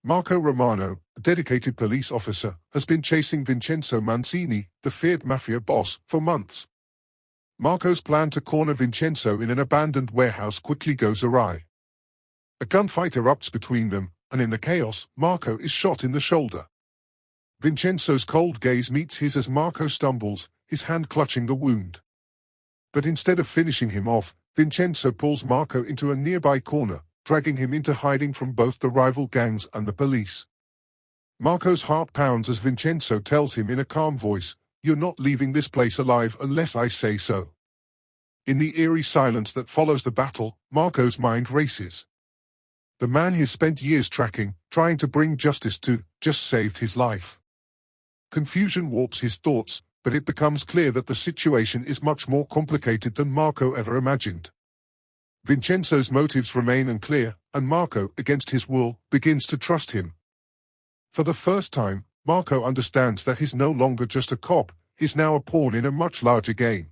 Marco Romano, a dedicated police officer, has been chasing Vincenzo Mancini, the feared Mafia boss, for months. Marco's plan to corner Vincenzo in an abandoned warehouse quickly goes awry. A gunfight erupts between them, and in the chaos, Marco is shot in the shoulder. Vincenzo's cold gaze meets his as Marco stumbles, his hand clutching the wound. But instead of finishing him off, Vincenzo pulls Marco into a nearby corner, dragging him into hiding from both the rival gangs and the police. Marco's heart pounds as Vincenzo tells him in a calm voice, "You're not leaving this place alive unless I say so." In the eerie silence that follows the battle, Marco's mind races. The man he's spent years tracking, trying to bring justice to, just saved his life. Confusion warps his thoughts, but it becomes clear that the situation is much more complicated than Marco ever imagined. Vincenzo's motives remain unclear, and Marco, against his will, begins to trust him. For the first time, Marco understands that he's no longer just a cop, he's now a pawn in a much larger game.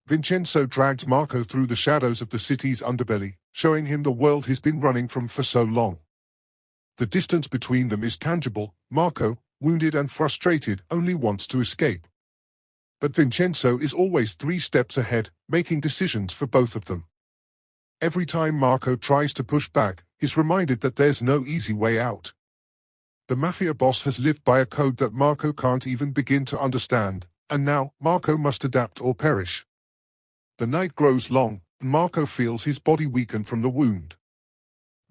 Vincenzo drags Marco through the shadows of the city's underbelly, showing him the world he's been running from for so long. The distance between them is tangible. Marco, wounded and frustrated, only wants to escape. But Vincenzo is always 3 steps ahead, making decisions for both of them. Every time Marco tries to push back, he's reminded that there's no easy way out. The Mafia boss has lived by a code that Marco can't even begin to understand, and now, Marco must adapt or perish. The night grows long, and Marco feels his body weaken from the wound.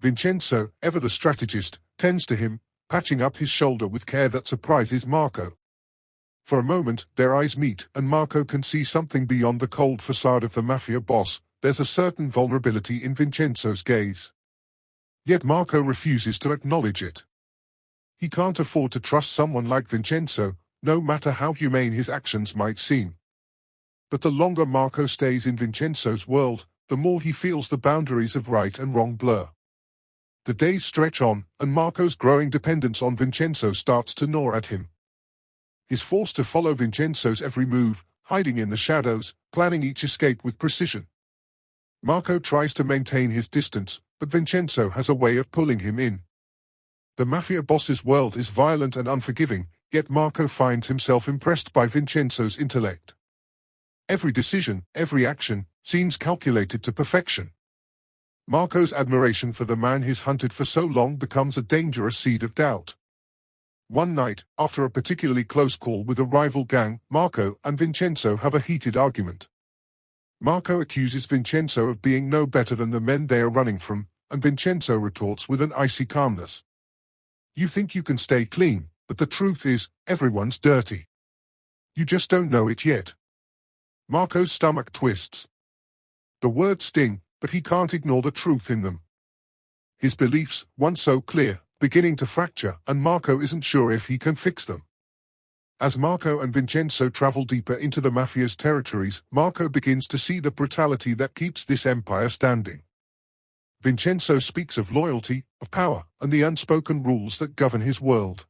Vincenzo, ever the strategist, tends to him, patching up his shoulder with care that surprises Marco. For a moment, their eyes meet, and Marco can see something beyond the cold facade of the Mafia boss. There's a certain vulnerability in Vincenzo's gaze. Yet Marco refuses to acknowledge it. He can't afford to trust someone like Vincenzo, no matter how humane his actions might seem. But the longer Marco stays in Vincenzo's world, the more he feels the boundaries of right and wrong blur. The days stretch on, and Marco's growing dependence on Vincenzo starts to gnaw at him. He's forced to follow Vincenzo's every move, hiding in the shadows, planning each escape with precision. Marco tries to maintain his distance, but Vincenzo has a way of pulling him in. The Mafia boss's world is violent and unforgiving, yet Marco finds himself impressed by Vincenzo's intellect. Every decision, every action, seems calculated to perfection. Marco's admiration for the man he's hunted for so long becomes a dangerous seed of doubt. One night, after a particularly close call with a rival gang, Marco and Vincenzo have a heated argument. Marco accuses Vincenzo of being no better than the men they are running from, and Vincenzo retorts with an icy calmness. "You think you can stay clean, but the truth is, everyone's dirty. You just don't know it yet." Marco's stomach twists. The words sting, but he can't ignore the truth in them. His beliefs, once so clear, beginning to fracture, and Marco isn't sure if he can fix them. As Marco and Vincenzo travel deeper into the Mafia's territories, Marco begins to see the brutality that keeps this empire standing. Vincenzo speaks of loyalty, of power, and the unspoken rules that govern his world.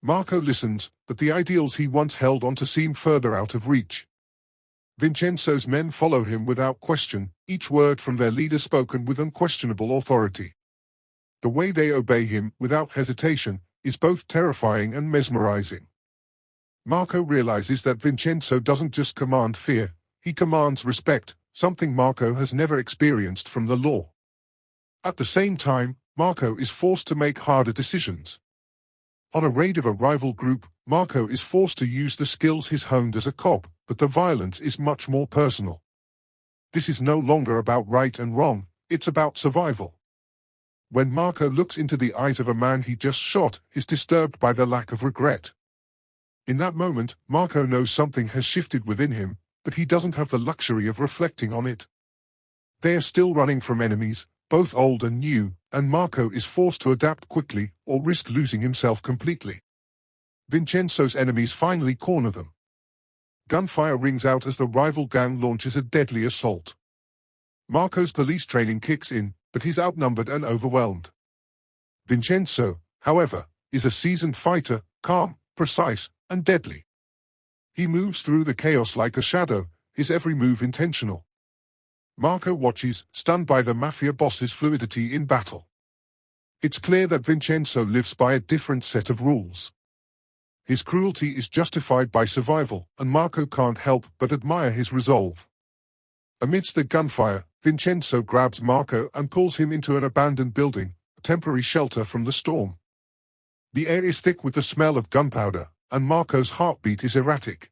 Marco listens, but the ideals he once held on to seem further out of reach. Vincenzo's men follow him without question, each word from their leader spoken with unquestionable authority. The way they obey him, without hesitation, is both terrifying and mesmerizing. Marco realizes that Vincenzo doesn't just command fear, he commands respect, something Marco has never experienced from the law. At the same time, Marco is forced to make harder decisions. On a raid of a rival group, Marco is forced to use the skills he's honed as a cop, but the violence is much more personal. This is no longer about right and wrong, it's about survival. When Marco looks into the eyes of a man he just shot, he's disturbed by the lack of regret. In that moment, Marco knows something has shifted within him, but he doesn't have the luxury of reflecting on it. They are still running from enemies, both old and new, and Marco is forced to adapt quickly, or risk losing himself completely. Vincenzo's enemies finally corner them. Gunfire rings out as the rival gang launches a deadly assault. Marco's police training kicks in, but he's outnumbered and overwhelmed. Vincenzo, however, is a seasoned fighter, calm, precise, and deadly. He moves through the chaos like a shadow, his every move intentional. Marco watches, stunned by the Mafia boss's fluidity in battle. It's clear that Vincenzo lives by a different set of rules. His cruelty is justified by survival, and Marco can't help but admire his resolve. Amidst the gunfire, Vincenzo grabs Marco and pulls him into an abandoned building, a temporary shelter from the storm. The air is thick with the smell of gunpowder, and Marco's heartbeat is erratic.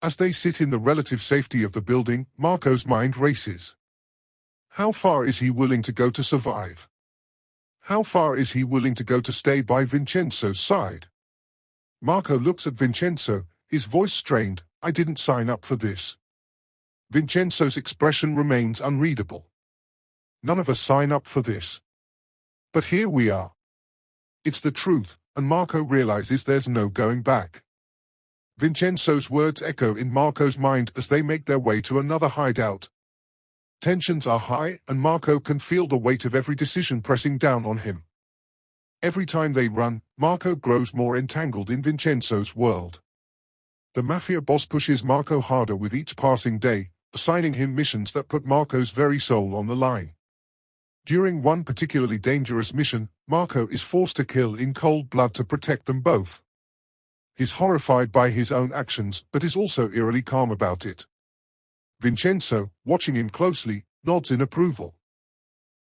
As they sit in the relative safety of the building, Marco's mind races. How far is he willing to go to survive? How far is he willing to go to stay by Vincenzo's side? Marco looks at Vincenzo, his voice strained. I didn't sign up for this. Vincenzo's expression remains unreadable. None of us sign up for this. But here we are. It's the truth, and Marco realizes there's no going back. Vincenzo's words echo in Marco's mind as they make their way to another hideout. Tensions are high, and Marco can feel the weight of every decision pressing down on him. Every time they run, Marco grows more entangled in Vincenzo's world. The Mafia boss pushes Marco harder with each passing day, assigning him missions that put Marco's very soul on the line. During one particularly dangerous mission, Marco is forced to kill in cold blood to protect them both. He's horrified by his own actions, but is also eerily calm about it. Vincenzo, watching him closely, nods in approval.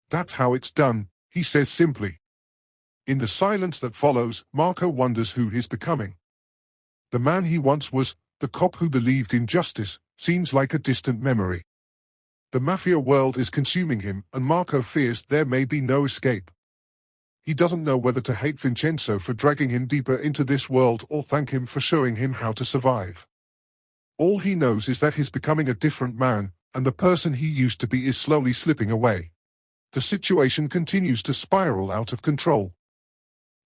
That's how it's done, he says simply. In the silence that follows, Marco wonders who he's becoming. The man he once was, the cop who believed in justice, seems like a distant memory. The Mafia world is consuming him, and Marco fears there may be no escape. He doesn't know whether to hate Vincenzo for dragging him deeper into this world or thank him for showing him how to survive. All he knows is that he's becoming a different man, and the person he used to be is slowly slipping away. The situation continues to spiral out of control.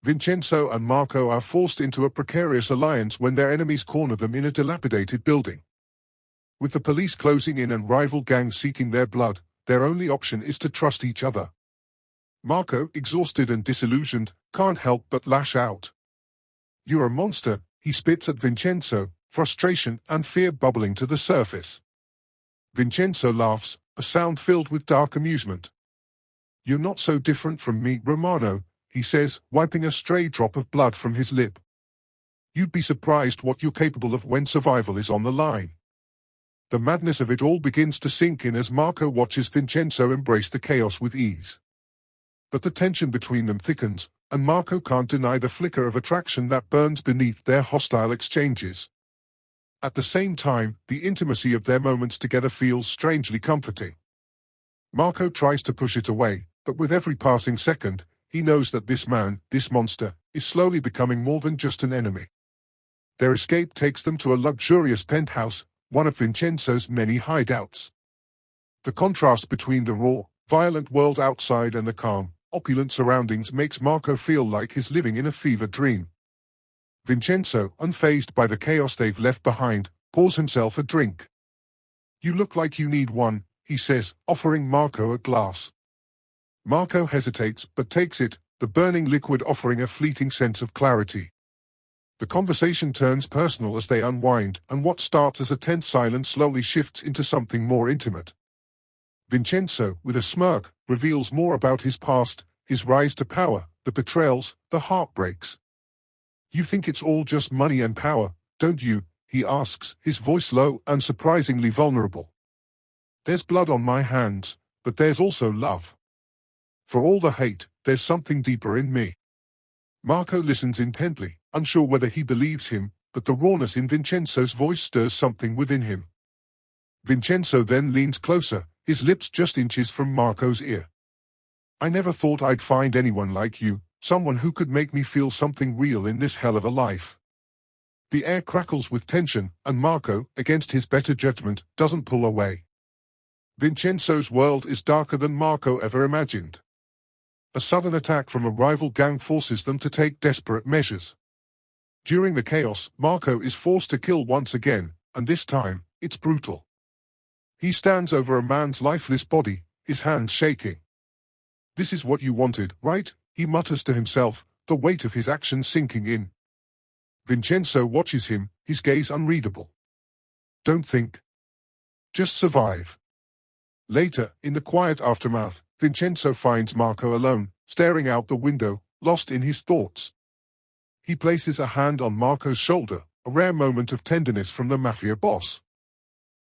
Vincenzo and Marco are forced into a precarious alliance when their enemies corner them in a dilapidated building. With the police closing in and rival gangs seeking their blood, their only option is to trust each other. Marco, exhausted and disillusioned, can't help but lash out. "You're a monster," he spits at Vincenzo, frustration and fear bubbling to the surface. Vincenzo laughs, a sound filled with dark amusement. "You're not so different from me, Romano," he says, wiping a stray drop of blood from his lip. "You'd be surprised what you're capable of when survival is on the line." The madness of it all begins to sink in as Marco watches Vincenzo embrace the chaos with ease. But the tension between them thickens, and Marco can't deny the flicker of attraction that burns beneath their hostile exchanges. At the same time, the intimacy of their moments together feels strangely comforting. Marco tries to push it away, but with every passing second, he knows that this man, this monster, is slowly becoming more than just an enemy. Their escape takes them to a luxurious penthouse, one of Vincenzo's many hideouts. The contrast between the raw, violent world outside and the calm, opulent surroundings makes Marco feel like he's living in a fever dream. Vincenzo, unfazed by the chaos they've left behind, pours himself a drink. "You look like you need one," he says, offering Marco a glass. Marco hesitates but takes it, the burning liquid offering a fleeting sense of clarity. The conversation turns personal as they unwind, and what starts as a tense silence slowly shifts into something more intimate. Vincenzo, with a smirk, reveals more about his past, his rise to power, the betrayals, the heartbreaks. "You think it's all just money and power, don't you?" he asks, his voice low and surprisingly vulnerable. "There's blood on my hands, but there's also love. For all the hate, there's something deeper in me." Marco listens intently, unsure whether he believes him, but the rawness in Vincenzo's voice stirs something within him. Vincenzo then leans closer, his lips just inches from Marco's ear. "I never thought I'd find anyone like you, someone who could make me feel something real in this hell of a life." The air crackles with tension, and Marco, against his better judgment, doesn't pull away. Vincenzo's world is darker than Marco ever imagined. A sudden attack from a rival gang forces them to take desperate measures. During the chaos, Marco is forced to kill once again, and this time, it's brutal. He stands over a man's lifeless body, his hands shaking. "This is what you wanted, right?" he mutters to himself, the weight of his actions sinking in. Vincenzo watches him, his gaze unreadable. "Don't think. Just survive." Later, in the quiet aftermath, Vincenzo finds Marco alone, staring out the window, lost in his thoughts. He places a hand on Marco's shoulder, a rare moment of tenderness from the Mafia boss.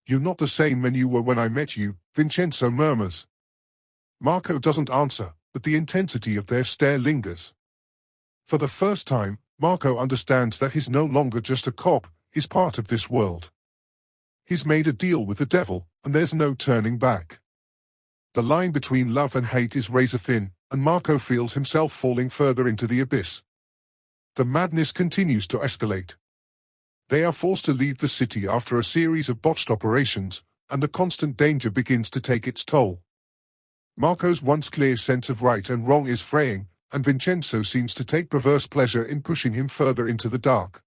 "You're not the same man you were when I met you," Vincenzo murmurs. Marco doesn't answer, but the intensity of their stare lingers. For the first time, Marco understands that he's no longer just a cop, he's part of this world. He's made a deal with the devil, and there's no turning back. The line between love and hate is razor thin, and Marco feels himself falling further into the abyss. The madness continues to escalate. They are forced to leave the city after a series of botched operations, and the constant danger begins to take its toll. Marco's once clear sense of right and wrong is fraying, and Vincenzo seems to take perverse pleasure in pushing him further into the dark.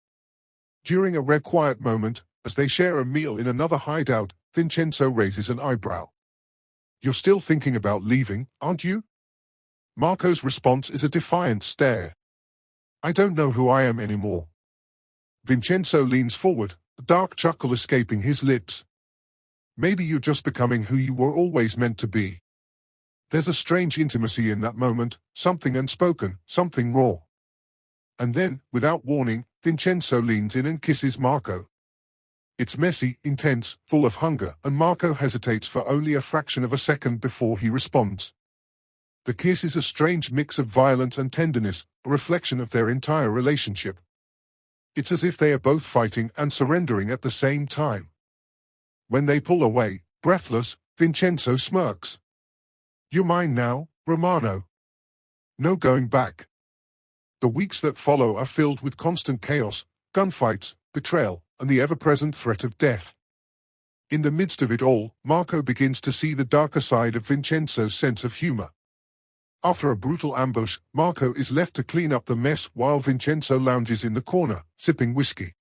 During a rare quiet moment, as they share a meal in another hideout, Vincenzo raises an eyebrow. "You're still thinking about leaving, aren't you?" Marco's response is a defiant stare. "I don't know who I am anymore." Vincenzo leans forward, a dark chuckle escaping his lips. "Maybe you're just becoming who you were always meant to be." There's a strange intimacy in that moment, something unspoken, something raw. And then, without warning, Vincenzo leans in and kisses Marco. It's messy, intense, full of hunger, and Marco hesitates for only a fraction of a second before he responds. The kiss is a strange mix of violence and tenderness, a reflection of their entire relationship. It's as if they are both fighting and surrendering at the same time. When they pull away, breathless, Vincenzo smirks. "You're mine now, Romano. No going back." The weeks that follow are filled with constant chaos, gunfights, betrayal, and the ever-present threat of death. In the midst of it all, Marco begins to see the darker side of Vincenzo's sense of humor. After a brutal ambush, Marco is left to clean up the mess while Vincenzo lounges in the corner, sipping whiskey.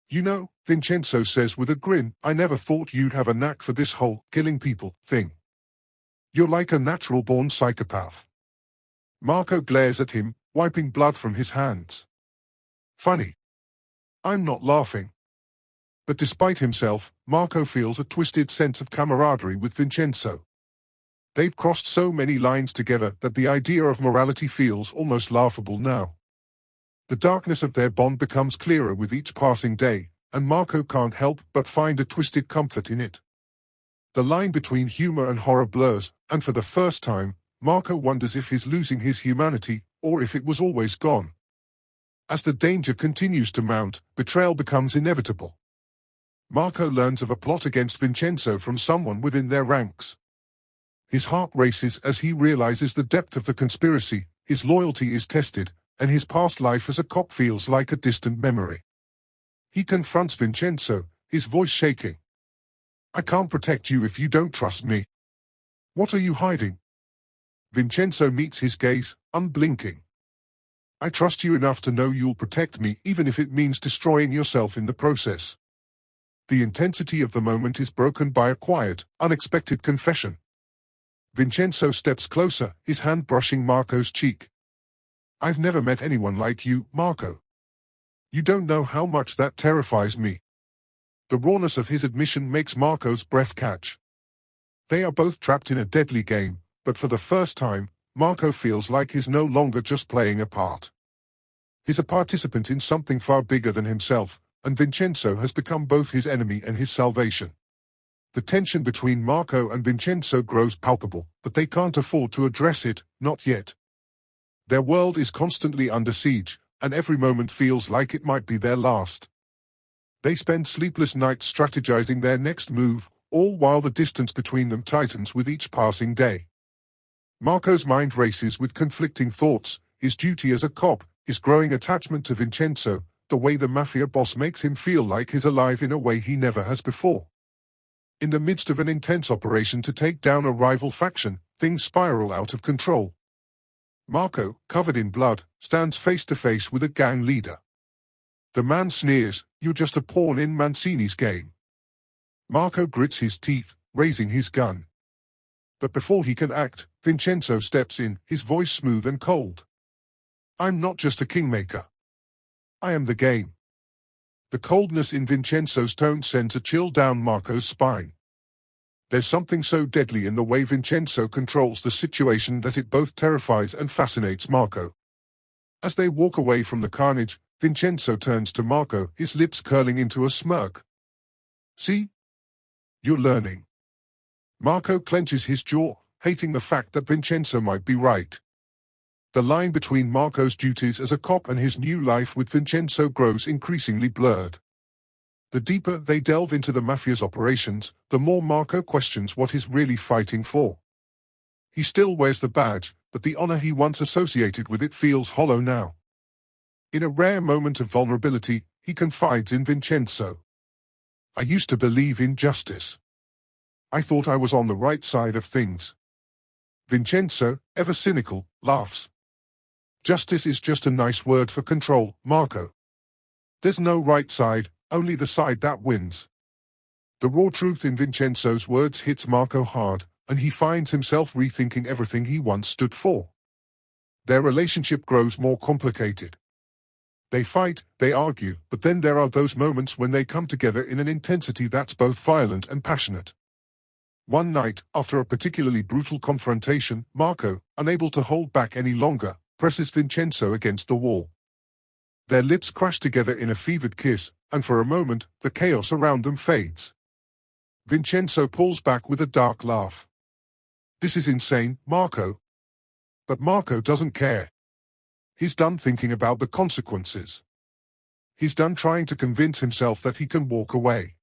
"You know," Vincenzo says with a grin, "I never thought you'd have a knack for this whole killing people thing. You're like a natural-born psychopath." Marco glares at him, wiping blood from his hands. "Funny. I'm not laughing." But despite himself, Marco feels a twisted sense of camaraderie with Vincenzo. They've crossed so many lines together that the idea of morality feels almost laughable now. The darkness of their bond becomes clearer with each passing day, and Marco can't help but find a twisted comfort in it. The line between humor and horror blurs, and for the first time, Marco wonders if he's losing his humanity, or if it was always gone. As the danger continues to mount, betrayal becomes inevitable. Marco learns of a plot against Vincenzo from someone within their ranks. His heart races as he realizes the depth of the conspiracy, his loyalty is tested, and his past life as a cop feels like a distant memory. He confronts Vincenzo, his voice shaking. "I can't protect you if you don't trust me. What are you hiding?" Vincenzo meets his gaze, unblinking. "I trust you enough to know you'll protect me even if it means destroying yourself in the process." The intensity of the moment is broken by a quiet, unexpected confession. Vincenzo steps closer, his hand brushing Marco's cheek. "I've never met anyone like you, Marco. You don't know how much that terrifies me." The rawness of his admission makes Marco's breath catch. They are both trapped in a deadly game, but for the first time, Marco feels like he's no longer just playing a part. He's a participant in something far bigger than himself, and Vincenzo has become both his enemy and his salvation. The tension between Marco and Vincenzo grows palpable, but they can't afford to address it, not yet. Their world is constantly under siege, and every moment feels like it might be their last. They spend sleepless nights strategizing their next move, all while the distance between them tightens with each passing day. Marco's mind races with conflicting thoughts, his duty as a cop, his growing attachment to Vincenzo, the way the Mafia boss makes him feel like he's alive in a way he never has before. In the midst of an intense operation to take down a rival faction, things spiral out of control. Marco, covered in blood, stands face to face with a gang leader. The man sneers, "You're just a pawn in Mancini's game." Marco grits his teeth, raising his gun. But before he can act, Vincenzo steps in, his voice smooth and cold. "I'm not just a kingmaker. I am the game." The coldness in Vincenzo's tone sends a chill down Marco's spine. There's something so deadly in the way Vincenzo controls the situation that it both terrifies and fascinates Marco. As they walk away from the carnage, Vincenzo turns to Marco, his lips curling into a smirk. "See? You're learning." Marco clenches his jaw, hating the fact that Vincenzo might be right. The line between Marco's duties as a cop and his new life with Vincenzo grows increasingly blurred. The deeper they delve into the Mafia's operations, the more Marco questions what he's really fighting for. He still wears the badge, but the honor he once associated with it feels hollow now. In a rare moment of vulnerability, he confides in Vincenzo. "I used to believe in justice. I thought I was on the right side of things." Vincenzo, ever cynical, laughs. "Justice is just a nice word for control, Marco. There's no right side, only the side that wins." The raw truth in Vincenzo's words hits Marco hard, and he finds himself rethinking everything he once stood for. Their relationship grows more complicated. They fight, they argue, but then there are those moments when they come together in an intensity that's both violent and passionate. One night, after a particularly brutal confrontation, Marco, unable to hold back any longer, presses Vincenzo against the wall. Their lips crash together in a fevered kiss, and for a moment, the chaos around them fades. Vincenzo pulls back with a dark laugh. "This is insane, Marco." But Marco doesn't care. He's done thinking about the consequences. He's done trying to convince himself that he can walk away.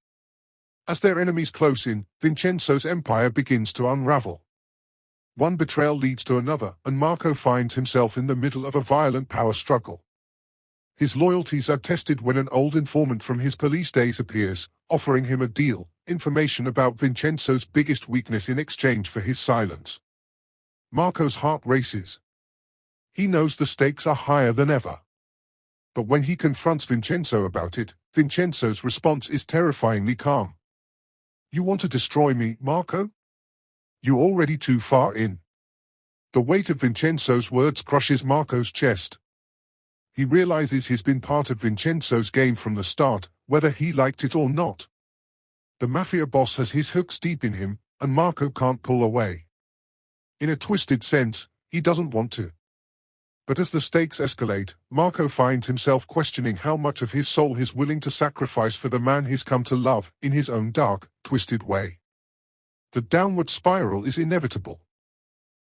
As their enemies close in, Vincenzo's empire begins to unravel. One betrayal leads to another, and Marco finds himself in the middle of a violent power struggle. His loyalties are tested when an old informant from his police days appears, offering him a deal, information about Vincenzo's biggest weakness in exchange for his silence. Marco's heart races. He knows the stakes are higher than ever. But when he confronts Vincenzo about it, Vincenzo's response is terrifyingly calm. "You want to destroy me, Marco? You're already too far in." The weight of Vincenzo's words crushes Marco's chest. He realizes he's been part of Vincenzo's game from the start, whether he liked it or not. The Mafia boss has his hooks deep in him, and Marco can't pull away. In a twisted sense, he doesn't want to. But as the stakes escalate, Marco finds himself questioning how much of his soul he's willing to sacrifice for the man he's come to love, in his own dark, twisted way. The downward spiral is inevitable.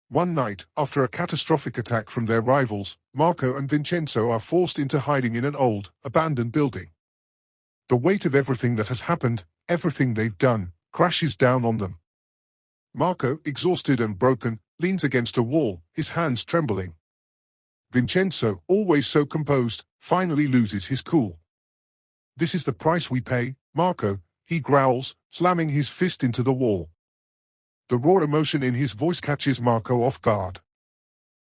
One night, after a catastrophic attack from their rivals, Marco and Vincenzo are forced into hiding in an old, abandoned building. The weight of everything that has happened, everything they've done, crashes down on them. Marco, exhausted and broken, leans against a wall, his hands trembling. Vincenzo, always so composed, finally loses his cool. "This is the price we pay, Marco," he growls, slamming his fist into the wall. The raw emotion in his voice catches Marco off guard.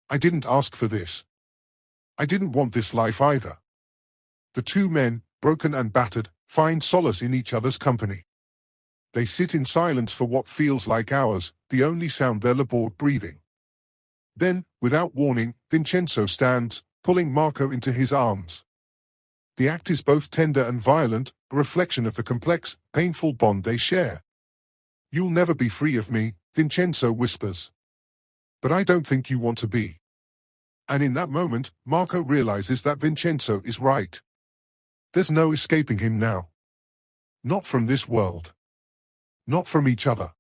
"I didn't ask for this. I didn't want this life either." The two men, broken and battered, find solace in each other's company. They sit in silence for what feels like hours, the only sound their labored breathing. Then, without warning, Vincenzo stands, pulling Marco into his arms. The act is both tender and violent, a reflection of the complex, painful bond they share. "You'll never be free of me," Vincenzo whispers. "But I don't think you want to be." And in that moment, Marco realizes that Vincenzo is right. There's no escaping him now. Not from this world. Not from each other.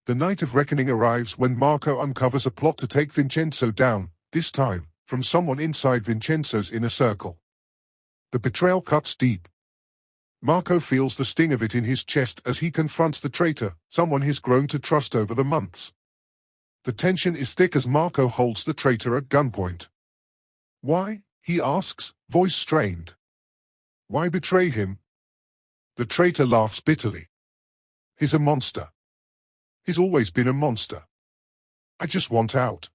The night of reckoning arrives when Marco uncovers a plot to take Vincenzo down, this time, from someone inside Vincenzo's inner circle. The betrayal cuts deep. Marco feels the sting of it in his chest as he confronts the traitor, someone he's grown to trust over the months. The tension is thick as Marco holds the traitor at gunpoint. "Why?" he asks, voice strained. "Why betray him?" The traitor laughs bitterly. "He's a monster. He's always been a monster. I just want out."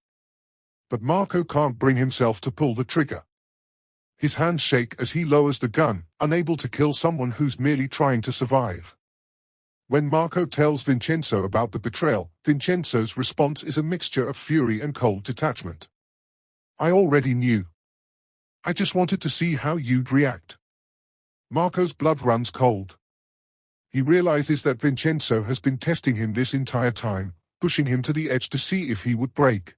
But Marco can't bring himself to pull the trigger. His hands shake as he lowers the gun, unable to kill someone who's merely trying to survive. When Marco tells Vincenzo about the betrayal, Vincenzo's response is a mixture of fury and cold detachment. "I already knew. I just wanted to see how you'd react." Marco's blood runs cold. He realizes that Vincenzo has been testing him this entire time, pushing him to the edge to see if he would break.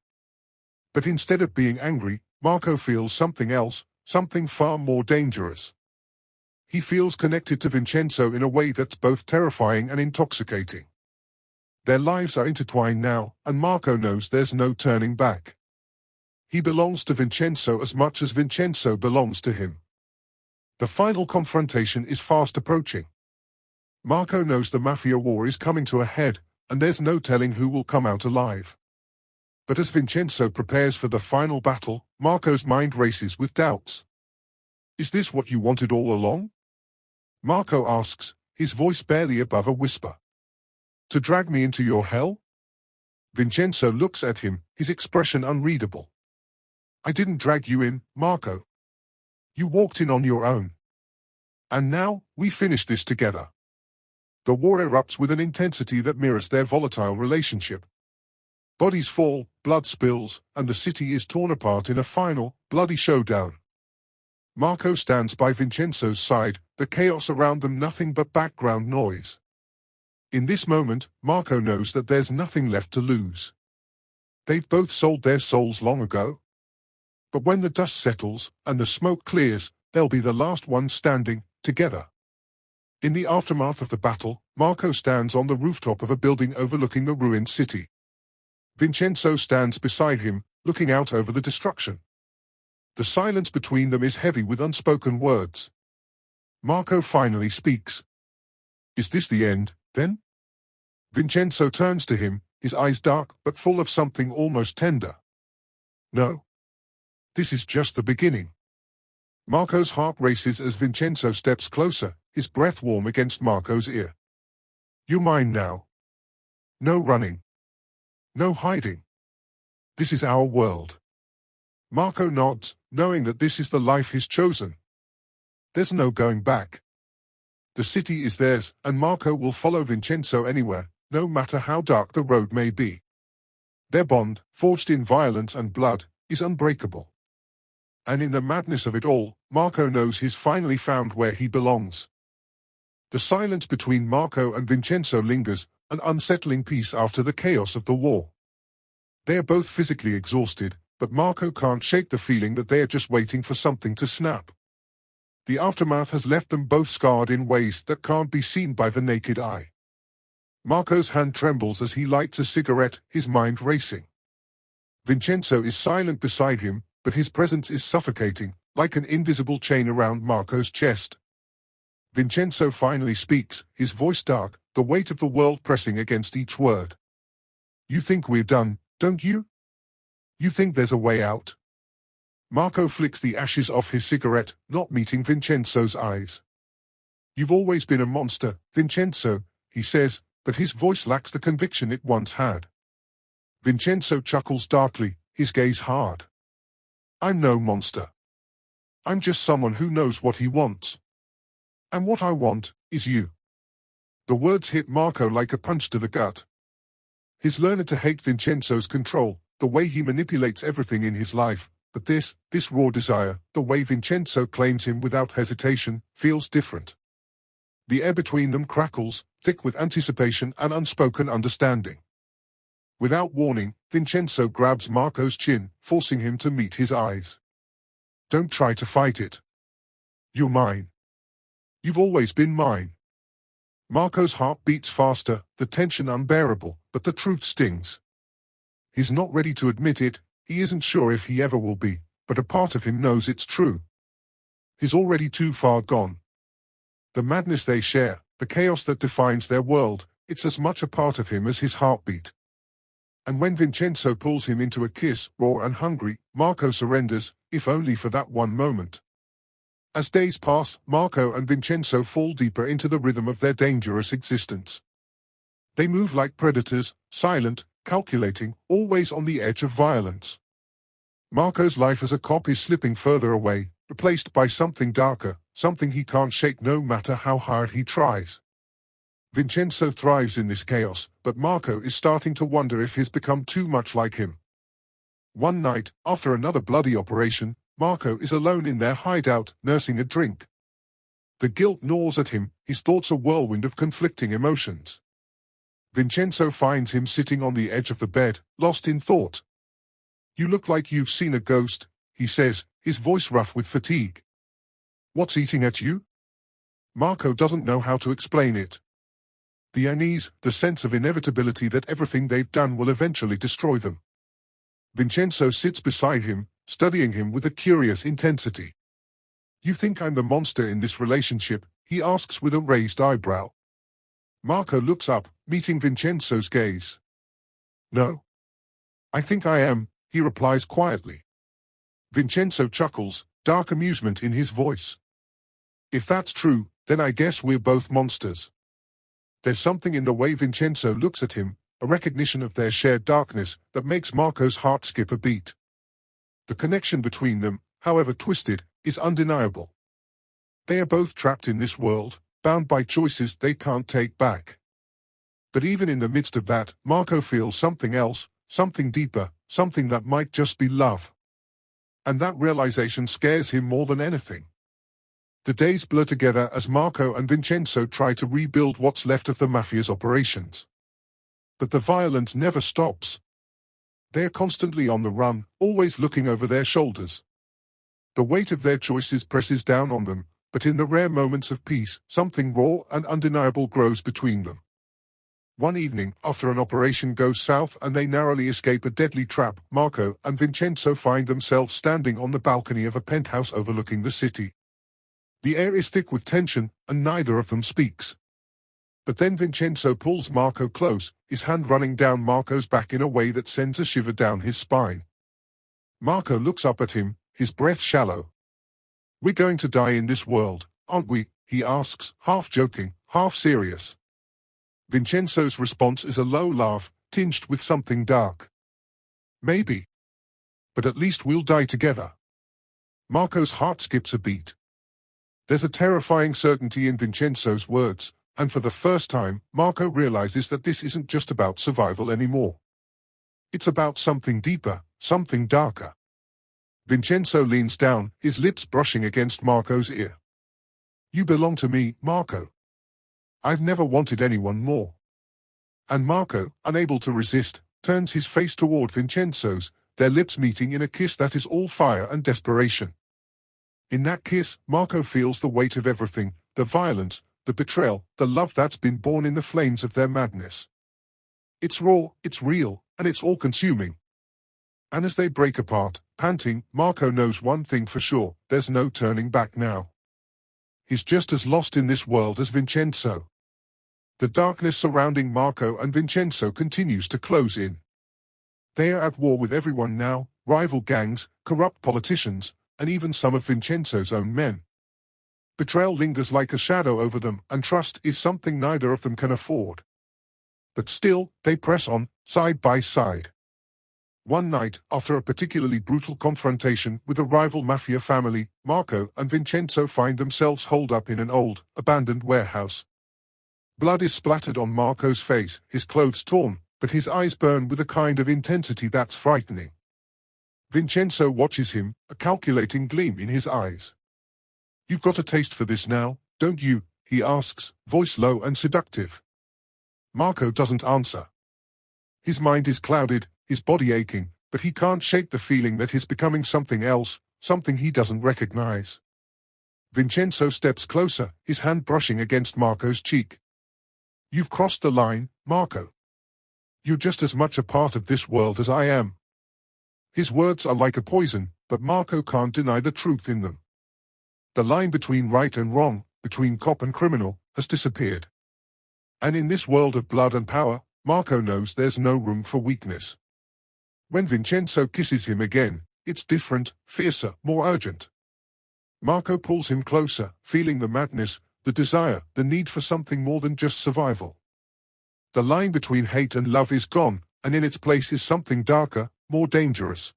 But instead of being angry, Marco feels something else, something far more dangerous. He feels connected to Vincenzo in a way that's both terrifying and intoxicating. Their lives are intertwined now, and Marco knows there's no turning back. He belongs to Vincenzo as much as Vincenzo belongs to him. The final confrontation is fast approaching. Marco knows the Mafia war is coming to a head, and there's no telling who will come out alive. But as Vincenzo prepares for the final battle, Marco's mind races with doubts. Is this what you wanted all along? Marco asks, his voice barely above a whisper. To drag me into your hell? Vincenzo looks at him, his expression unreadable. I didn't drag you in, Marco. You walked in on your own. And now, we finish this together. The war erupts with an intensity that mirrors their volatile relationship. Bodies fall, blood spills, and the city is torn apart in a final, bloody showdown. Marco stands by Vincenzo's side, the chaos around them nothing but background noise. In this moment, Marco knows that there's nothing left to lose. They've both sold their souls long ago. But when the dust settles, and the smoke clears, they'll be the last ones standing, together. In the aftermath of the battle, Marco stands on the rooftop of a building overlooking the ruined city. Vincenzo stands beside him, looking out over the destruction. The silence between them is heavy with unspoken words. Marco finally speaks. Is this the end, then? Vincenzo turns to him, his eyes dark but full of something almost tender. No. This is just the beginning. Marco's heart races as Vincenzo steps closer, his breath warm against Marco's ear. You're mine now. No running. No hiding. This is our world. Marco nods, knowing that this is the life he's chosen. There's no going back. The city is theirs, and Marco will follow Vincenzo anywhere, no matter how dark the road may be. Their bond, forged in violence and blood, is unbreakable. And in the madness of it all, Marco knows he's finally found where he belongs. The silence between Marco and Vincenzo lingers, an unsettling peace after the chaos of the war. They are both physically exhausted, but Marco can't shake the feeling that they are just waiting for something to snap. The aftermath has left them both scarred in ways that can't be seen by the naked eye. Marco's hand trembles as he lights a cigarette, his mind racing. Vincenzo is silent beside him, but his presence is suffocating, like an invisible chain around Marco's chest. Vincenzo finally speaks, his voice dark, the weight of the world pressing against each word. You think we're done, don't you? You think there's a way out? Marco flicks the ashes off his cigarette, not meeting Vincenzo's eyes. You've always been a monster, Vincenzo, he says, but his voice lacks the conviction it once had. Vincenzo chuckles darkly, his gaze hard. I'm no monster. I'm just someone who knows what he wants. And what I want, is you. The words hit Marco like a punch to the gut. He's learned to hate Vincenzo's control, the way he manipulates everything in his life, but this raw desire, the way Vincenzo claims him without hesitation, feels different. The air between them crackles, thick with anticipation and unspoken understanding. Without warning, Vincenzo grabs Marco's chin, forcing him to meet his eyes. Don't try to fight it. You're mine. You've always been mine. Marco's heart beats faster, the tension unbearable, but the truth stings. He's not ready to admit it, he isn't sure if he ever will be, but a part of him knows it's true. He's already too far gone. The madness they share, the chaos that defines their world, it's as much a part of him as his heartbeat. And when Vincenzo pulls him into a kiss, raw and hungry, Marco surrenders, if only for that one moment. As days pass, Marco and Vincenzo fall deeper into the rhythm of their dangerous existence. They move like predators, silent, calculating, always on the edge of violence. Marco's life as a cop is slipping further away, replaced by something darker, something he can't shake no matter how hard he tries. Vincenzo thrives in this chaos, but Marco is starting to wonder if he's become too much like him. One night, after another bloody operation, Marco is alone in their hideout, nursing a drink. The guilt gnaws at him, his thoughts a whirlwind of conflicting emotions. Vincenzo finds him sitting on the edge of the bed, lost in thought. "You look like you've seen a ghost," he says, his voice rough with fatigue. "What's eating at you?" Marco doesn't know how to explain it. The unease, the sense of inevitability that everything they've done will eventually destroy them. Vincenzo sits beside him, studying him with a curious intensity. "You think I'm the monster in this relationship?" he asks with a raised eyebrow. Marco looks up, meeting Vincenzo's gaze. "No. I think I am," he replies quietly. Vincenzo chuckles, dark amusement in his voice. "If that's true, then I guess we're both monsters." There's something in the way Vincenzo looks at him, a recognition of their shared darkness, that makes Marco's heart skip a beat. The connection between them, however twisted, is undeniable. They are both trapped in this world, bound by choices they can't take back. But even in the midst of that, Marco feels something else, something deeper, something that might just be love. And that realization scares him more than anything. The days blur together as Marco and Vincenzo try to rebuild what's left of the Mafia's operations. But the violence never stops. They're constantly on the run, always looking over their shoulders. The weight of their choices presses down on them, but in the rare moments of peace, something raw and undeniable grows between them. One evening, after an operation goes south and they narrowly escape a deadly trap, Marco and Vincenzo find themselves standing on the balcony of a penthouse overlooking the city. The air is thick with tension, and neither of them speaks. But then Vincenzo pulls Marco close, his hand running down Marco's back in a way that sends a shiver down his spine. Marco looks up at him, his breath shallow. "We're going to die in this world, aren't we?" he asks, half joking, half serious. Vincenzo's response is a low laugh, tinged with something dark. "Maybe. But at least we'll die together." Marco's heart skips a beat. There's a terrifying certainty in Vincenzo's words, and for the first time, Marco realizes that this isn't just about survival anymore. It's about something deeper, something darker. Vincenzo leans down, his lips brushing against Marco's ear. "You belong to me, Marco. I've never wanted anyone more." And Marco, unable to resist, turns his face toward Vincenzo's, their lips meeting in a kiss that is all fire and desperation. In that kiss, Marco feels the weight of everything, the violence, the betrayal, the love that's been born in the flames of their madness. It's raw, it's real, and it's all-consuming. And as they break apart, panting, Marco knows one thing for sure: there's no turning back now. He's just as lost in this world as Vincenzo. The darkness surrounding Marco and Vincenzo continues to close in. They are at war with everyone now, rival gangs, corrupt politicians, and even some of Vincenzo's own men. Betrayal lingers like a shadow over them, and trust is something neither of them can afford. But still, they press on, side by side. One night, after a particularly brutal confrontation with a rival mafia family, Marco and Vincenzo find themselves holed up in an old, abandoned warehouse. Blood is splattered on Marco's face, his clothes torn, but his eyes burn with a kind of intensity that's frightening. Vincenzo watches him, a calculating gleam in his eyes. "You've got a taste for this now, don't you?" he asks, voice low and seductive. Marco doesn't answer. His mind is clouded, his body aching, but he can't shake the feeling that he's becoming something else, something he doesn't recognize. Vincenzo steps closer, his hand brushing against Marco's cheek. "You've crossed the line, Marco. You're just as much a part of this world as I am." His words are like a poison, but Marco can't deny the truth in them. The line between right and wrong, between cop and criminal, has disappeared. And in this world of blood and power, Marco knows there's no room for weakness. When Vincenzo kisses him again, it's different, fiercer, more urgent. Marco pulls him closer, feeling the madness, the desire, the need for something more than just survival. The line between hate and love is gone, and in its place is something darker, more dangerous.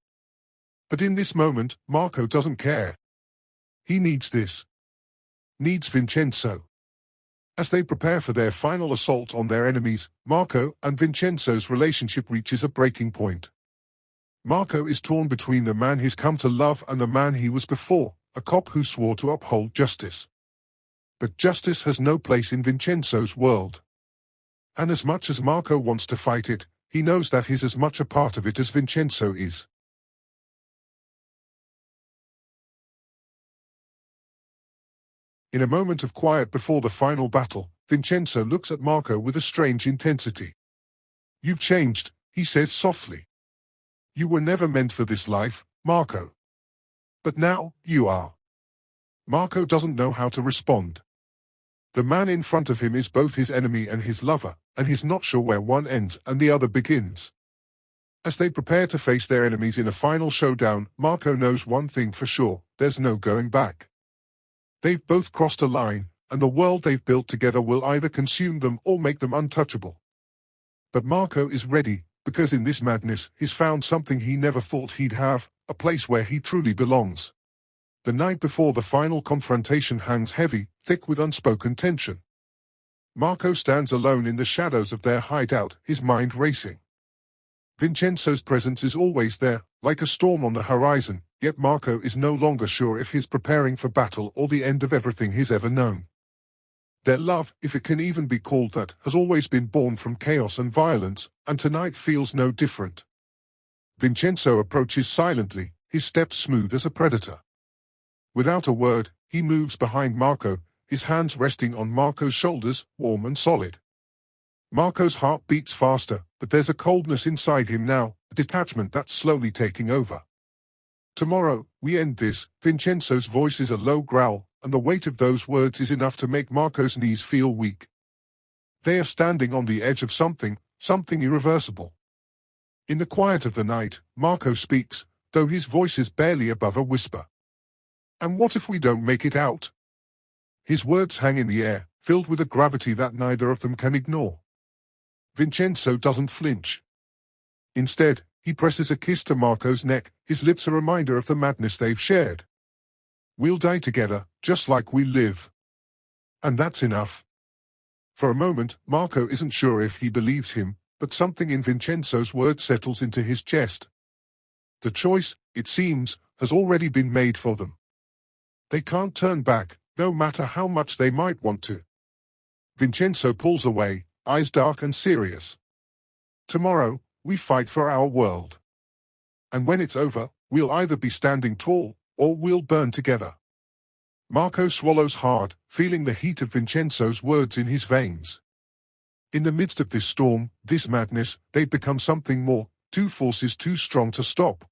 But in this moment, Marco doesn't care. He needs this. Needs Vincenzo. As they prepare for their final assault on their enemies, Marco and Vincenzo's relationship reaches a breaking point. Marco is torn between the man he's come to love and the man he was before, a cop who swore to uphold justice. But justice has no place in Vincenzo's world. And as much as Marco wants to fight it, he knows that he's as much a part of it as Vincenzo is. In a moment of quiet before the final battle, Vincenzo looks at Marco with a strange intensity. "You've changed," he says softly. "You were never meant for this life, Marco. But now, you are." Marco doesn't know how to respond. The man in front of him is both his enemy and his lover, and he's not sure where one ends and the other begins. As they prepare to face their enemies in a final showdown, Marco knows one thing for sure: there's no going back. They've both crossed a line, and the world they've built together will either consume them or make them untouchable. But Marco is ready, because in this madness he's found something he never thought he'd have, a place where he truly belongs. The night before the final confrontation hangs heavy, thick with unspoken tension. Marco stands alone in the shadows of their hideout, his mind racing. Vincenzo's presence is always there, like a storm on the horizon, yet Marco is no longer sure if he's preparing for battle or the end of everything he's ever known. Their love, if it can even be called that, has always been born from chaos and violence, and tonight feels no different. Vincenzo approaches silently, his steps smooth as a predator. Without a word, he moves behind Marco, his hands resting on Marco's shoulders, warm and solid. Marco's heart beats faster, but there's a coldness inside him now, a detachment that's slowly taking over. "Tomorrow, we end this." Vincenzo's voice is a low growl, and the weight of those words is enough to make Marco's knees feel weak. They are standing on the edge of something irreversible. In the quiet of the night, Marco speaks, though his voice is barely above a whisper. "And what if we don't make it out?" His words hang in the air, filled with a gravity that neither of them can ignore. Vincenzo doesn't flinch. Instead, he presses a kiss to Marco's neck, his lips a reminder of the madness they've shared. "We'll die together, just like we live. And that's enough." For a moment, Marco isn't sure if he believes him, but something in Vincenzo's words settles into his chest. The choice, it seems, has already been made for them. They can't turn back, no matter how much they might want to. Vincenzo pulls away, eyes dark and serious. "Tomorrow, we fight for our world. And when it's over, we'll either be standing tall, or we'll burn together." Marco swallows hard, feeling the heat of Vincenzo's words in his veins. In the midst of this storm, this madness, they've become something more, two forces too strong to stop.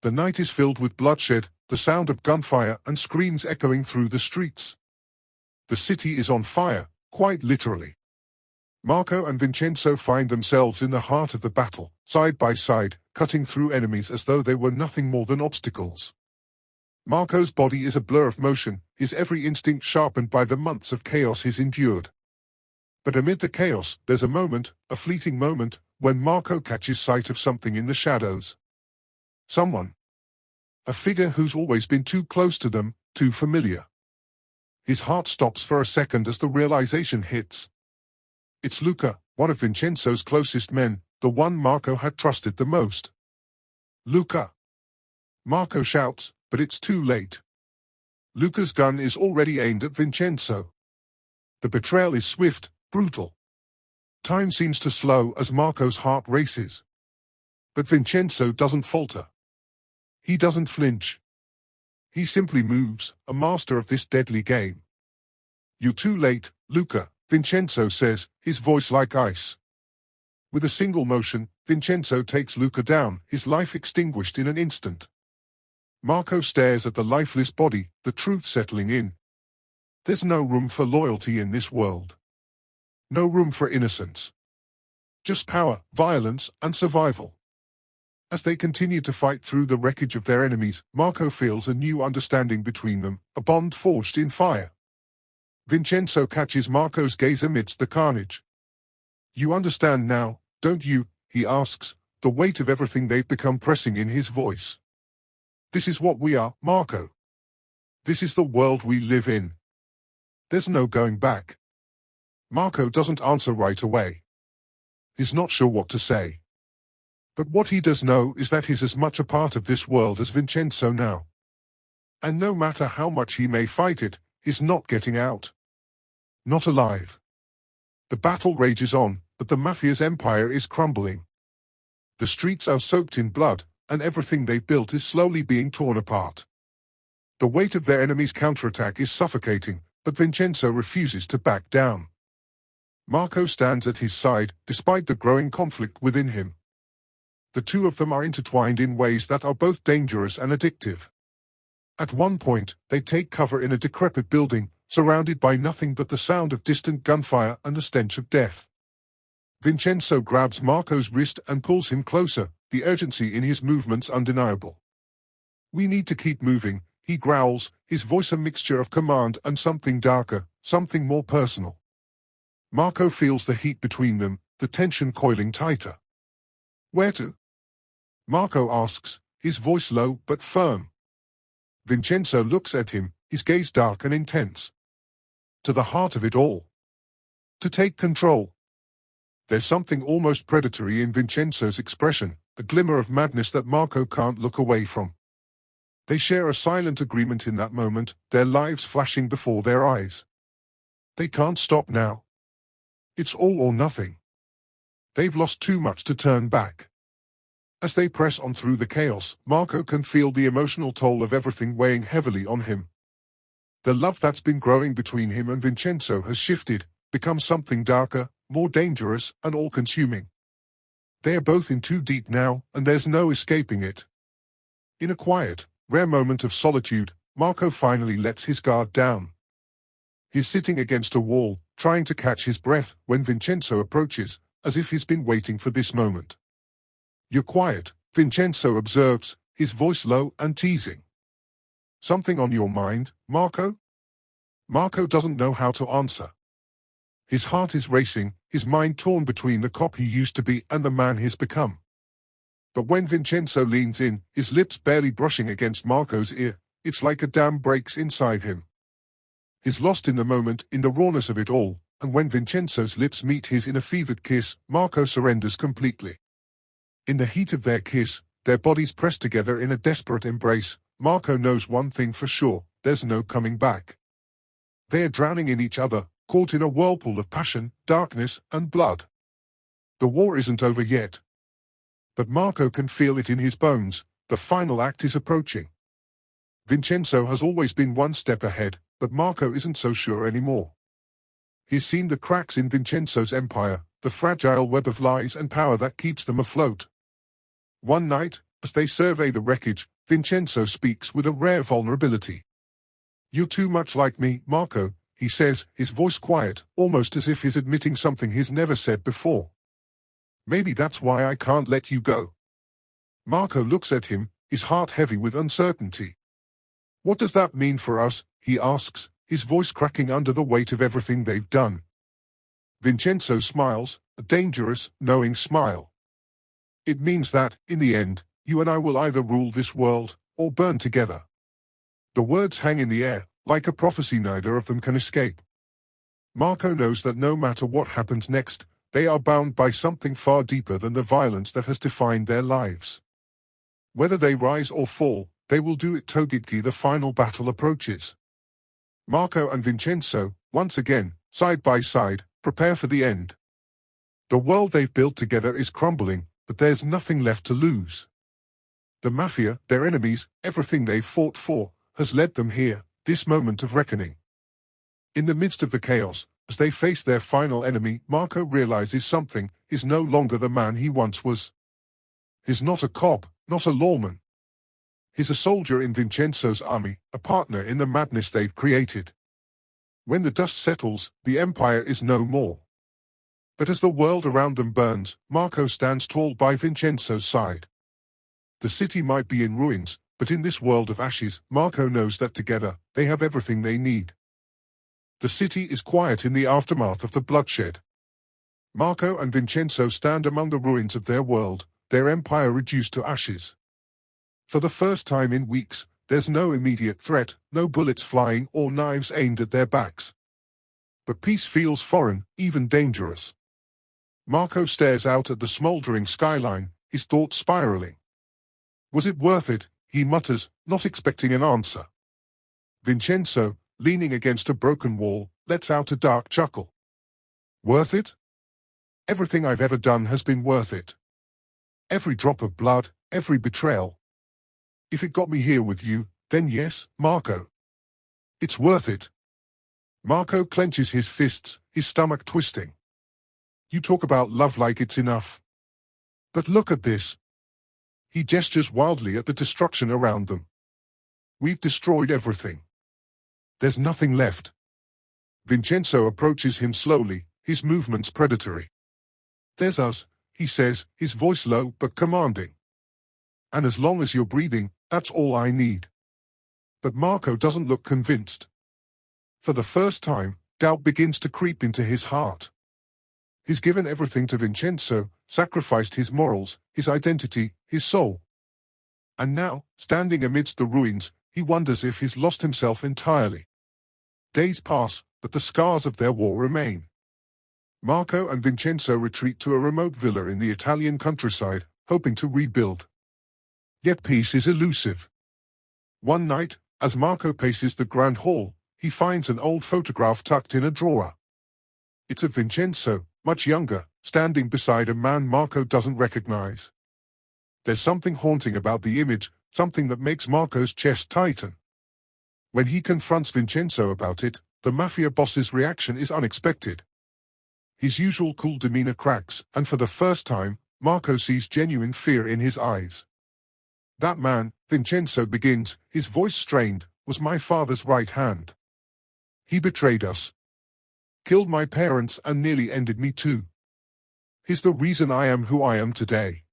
The night is filled with bloodshed, the sound of gunfire and screams echoing through the streets. The city is on fire, quite literally. Marco and Vincenzo find themselves in the heart of the battle, side by side, cutting through enemies as though they were nothing more than obstacles. Marco's body is a blur of motion, his every instinct sharpened by the months of chaos he's endured. But amid the chaos, there's a moment, a fleeting moment, when Marco catches sight of something in the shadows. Someone. A figure who's always been too close to them, too familiar. His heart stops for a second as the realization hits. It's Luca, one of Vincenzo's closest men, the one Marco had trusted the most. "Luca!" Marco shouts, but it's too late. Luca's gun is already aimed at Vincenzo. The betrayal is swift, brutal. Time seems to slow as Marco's heart races. But Vincenzo doesn't falter. He doesn't flinch. He simply moves, a master of this deadly game. "You're too late, Luca," Vincenzo says, his voice like ice. With a single motion, Vincenzo takes Luca down, his life extinguished in an instant. Marco stares at the lifeless body, the truth settling in. There's no room for loyalty in this world. No room for innocence. Just power, violence, and survival. As they continue to fight through the wreckage of their enemies, Marco feels a new understanding between them, a bond forged in fire. Vincenzo catches Marco's gaze amidst the carnage. "You understand now, don't you?" he asks, the weight of everything they've become pressing in his voice. "This is what we are, Marco. This is the world we live in. There's no going back." Marco doesn't answer right away. He's not sure what to say. But what he does know is that he's as much a part of this world as Vincenzo now. And no matter how much he may fight it, is not getting out. Not alive. The battle rages on, but the Mafia's empire is crumbling. The streets are soaked in blood, and everything they've built is slowly being torn apart. The weight of their enemy's counterattack is suffocating, but Vincenzo refuses to back down. Marco stands at his side, despite the growing conflict within him. The two of them are intertwined in ways that are both dangerous and addictive. At one point, they take cover in a decrepit building, surrounded by nothing but the sound of distant gunfire and the stench of death. Vincenzo grabs Marco's wrist and pulls him closer, the urgency in his movements undeniable. "We need to keep moving," he growls, his voice a mixture of command and something darker, something more personal. Marco feels the heat between them, the tension coiling tighter. "Where to?" Marco asks, his voice low but firm. Vincenzo looks at him, his gaze dark and intense. "To the heart of it all. To take control." There's something almost predatory in Vincenzo's expression, a glimmer of madness that Marco can't look away from. They share a silent agreement in that moment, their lives flashing before their eyes. They can't stop now. It's all or nothing. They've lost too much to turn back. As they press on through the chaos, Marco can feel the emotional toll of everything weighing heavily on him. The love that's been growing between him and Vincenzo has shifted, become something darker, more dangerous, and all-consuming. They are both in too deep now, and there's no escaping it. In a quiet, rare moment of solitude, Marco finally lets his guard down. He's sitting against a wall, trying to catch his breath, when Vincenzo approaches, as if he's been waiting for this moment. "You're quiet," Vincenzo observes, his voice low and teasing. "Something on your mind, Marco?" Marco doesn't know how to answer. His heart is racing, his mind torn between the cop he used to be and the man he's become. But when Vincenzo leans in, his lips barely brushing against Marco's ear, it's like a dam breaks inside him. He's lost in the moment, in the rawness of it all, and when Vincenzo's lips meet his in a fevered kiss, Marco surrenders completely. In the heat of their kiss, their bodies pressed together in a desperate embrace, Marco knows one thing for sure: there's no coming back. They are drowning in each other, caught in a whirlpool of passion, darkness, and blood. The war isn't over yet. But Marco can feel it in his bones, the final act is approaching. Vincenzo has always been one step ahead, but Marco isn't so sure anymore. He's seen the cracks in Vincenzo's empire, the fragile web of lies and power that keeps them afloat. One night, as they survey the wreckage, Vincenzo speaks with a rare vulnerability. "You're too much like me, Marco," he says, his voice quiet, almost as if he's admitting something he's never said before. "Maybe that's why I can't let you go." Marco looks at him, his heart heavy with uncertainty. "What does that mean for us?" he asks, his voice cracking under the weight of everything they've done. Vincenzo smiles, a dangerous, knowing smile. "It means that, in the end, you and I will either rule this world, or burn together." The words hang in the air, like a prophecy neither of them can escape. Marco knows that no matter what happens next, they are bound by something far deeper than the violence that has defined their lives. Whether they rise or fall, they will do it togidki. The final battle approaches. Marco and Vincenzo, once again, side by side, prepare for the end. The world they've built together is crumbling, but there's nothing left to lose. The Mafia, their enemies, everything they've fought for, has led them here, this moment of reckoning. In the midst of the chaos, as they face their final enemy, Marco realizes something: he's no longer the man he once was. He's not a cop, not a lawman. He's a soldier in Vincenzo's army, a partner in the madness they've created. When the dust settles, the empire is no more. But as the world around them burns, Marco stands tall by Vincenzo's side. The city might be in ruins, but in this world of ashes, Marco knows that together, they have everything they need. The city is quiet in the aftermath of the bloodshed. Marco and Vincenzo stand among the ruins of their world, their empire reduced to ashes. For the first time in weeks, there's no immediate threat, no bullets flying or knives aimed at their backs. But peace feels foreign, even dangerous. Marco stares out at the smoldering skyline, his thoughts spiraling. Was it worth it? He mutters, not expecting an answer. Vincenzo, leaning against a broken wall, lets out a dark chuckle. Worth it? Everything I've ever done has been worth it. Every drop of blood, every betrayal. If it got me here with you, then yes, Marco. It's worth it. Marco clenches his fists, his stomach twisting. You talk about love like it's enough. But look at this. He gestures wildly at the destruction around them. We've destroyed everything. There's nothing left. Vincenzo approaches him slowly, his movements predatory. There's us, he says, his voice low but commanding. And as long as you're breathing, that's all I need. But Marco doesn't look convinced. For the first time, doubt begins to creep into his heart. He's given everything to Vincenzo, sacrificed his morals, his identity, his soul. And now, standing amidst the ruins, he wonders if he's lost himself entirely. Days pass, but the scars of their war remain. Marco and Vincenzo retreat to a remote villa in the Italian countryside, hoping to rebuild. Yet peace is elusive. One night, as Marco paces the grand hall, he finds an old photograph tucked in a drawer. It's of Vincenzo, much younger, standing beside a man Marco doesn't recognize. There's something haunting about the image, something that makes Marco's chest tighten. When he confronts Vincenzo about it, the Mafia boss's reaction is unexpected. His usual cool demeanor cracks, and for the first time, Marco sees genuine fear in his eyes. That man, Vincenzo begins, his voice strained, was my father's right hand. He betrayed us. Killed my parents and nearly ended me too. He's the reason I am who I am today.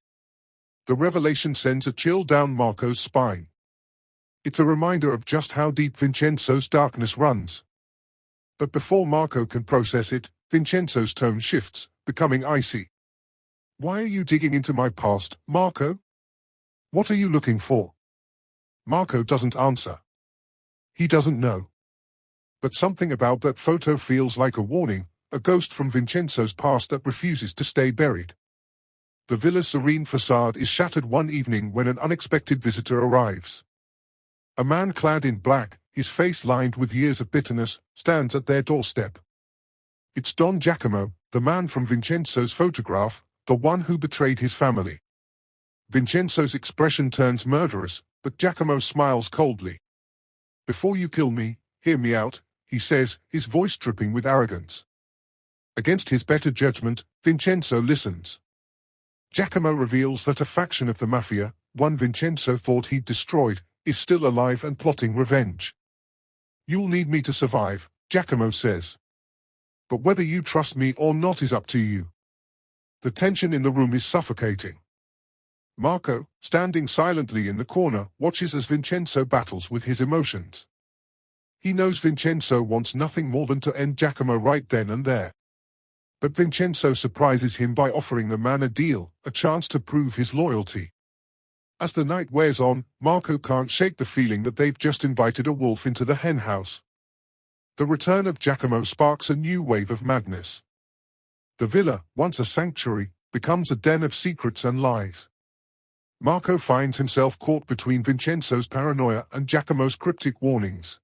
The revelation sends a chill down Marco's spine. It's a reminder of just how deep Vincenzo's darkness runs. But before Marco can process it, Vincenzo's tone shifts, becoming icy. Why are you digging into my past, Marco? What are you looking for? Marco doesn't answer. He doesn't know. But something about that photo feels like a warning, a ghost from Vincenzo's past that refuses to stay buried. The villa's serene facade is shattered one evening when an unexpected visitor arrives. A man clad in black, his face lined with years of bitterness, stands at their doorstep. It's Don Giacomo, the man from Vincenzo's photograph, the one who betrayed his family. Vincenzo's expression turns murderous, but Giacomo smiles coldly. Before you kill me, hear me out, he says, his voice dripping with arrogance. Against his better judgment, Vincenzo listens. Giacomo reveals that a faction of the Mafia, one Vincenzo thought he'd destroyed, is still alive and plotting revenge. You'll need me to survive, Giacomo says. But whether you trust me or not is up to you. The tension in the room is suffocating. Marco, standing silently in the corner, watches as Vincenzo battles with his emotions. He knows Vincenzo wants nothing more than to end Giacomo right then and there. But Vincenzo surprises him by offering the man a deal, a chance to prove his loyalty. As the night wears on, Marco can't shake the feeling that they've just invited a wolf into the henhouse. The return of Giacomo sparks a new wave of madness. The villa, once a sanctuary, becomes a den of secrets and lies. Marco finds himself caught between Vincenzo's paranoia and Giacomo's cryptic warnings.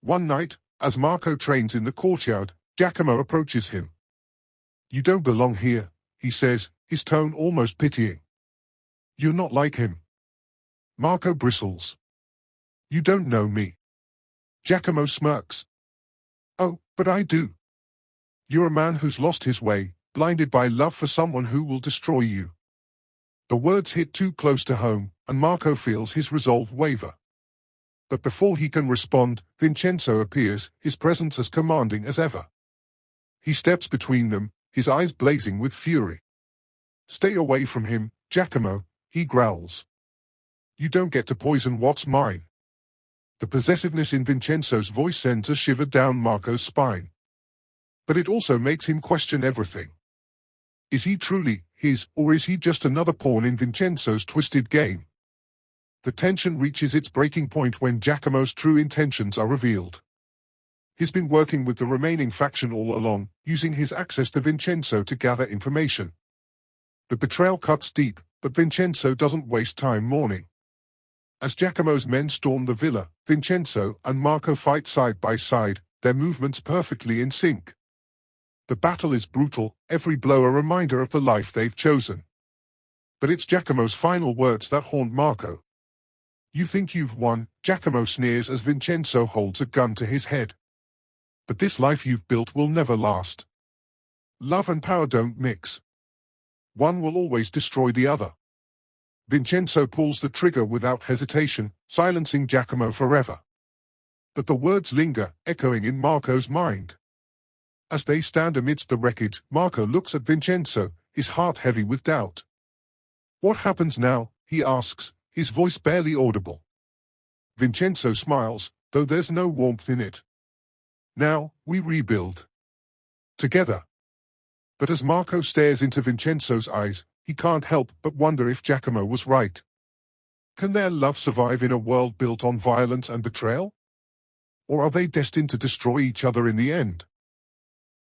One night, as Marco trains in the courtyard, Giacomo approaches him. You don't belong here, he says, his tone almost pitying. You're not like him. Marco bristles. You don't know me. Giacomo smirks. Oh, but I do. You're a man who's lost his way, blinded by love for someone who will destroy you. The words hit too close to home, and Marco feels his resolve waver. But before he can respond, Vincenzo appears, his presence as commanding as ever. He steps between them, his eyes blazing with fury. Stay away from him, Giacomo, he growls. You don't get to poison what's mine. The possessiveness in Vincenzo's voice sends a shiver down Marco's spine. But it also makes him question everything. Is he truly his, or is he just another pawn in Vincenzo's twisted game? The tension reaches its breaking point when Giacomo's true intentions are revealed. He's been working with the remaining faction all along, using his access to Vincenzo to gather information. The betrayal cuts deep, but Vincenzo doesn't waste time mourning. As Giacomo's men storm the villa, Vincenzo and Marco fight side by side, their movements perfectly in sync. The battle is brutal, every blow a reminder of the life they've chosen. But it's Giacomo's final words that haunt Marco. "You think you've won," Giacomo sneers as Vincenzo holds a gun to his head. "But this life you've built will never last. Love and power don't mix. One will always destroy the other." Vincenzo pulls the trigger without hesitation, silencing Giacomo forever. But the words linger, echoing in Marco's mind. As they stand amidst the wreckage, Marco looks at Vincenzo, his heart heavy with doubt. "What happens now?" he asks, his voice barely audible. Vincenzo smiles, though there's no warmth in it. "Now, we rebuild. Together." But as Marco stares into Vincenzo's eyes, he can't help but wonder if Giacomo was right. Can their love survive in a world built on violence and betrayal? Or are they destined to destroy each other in the end?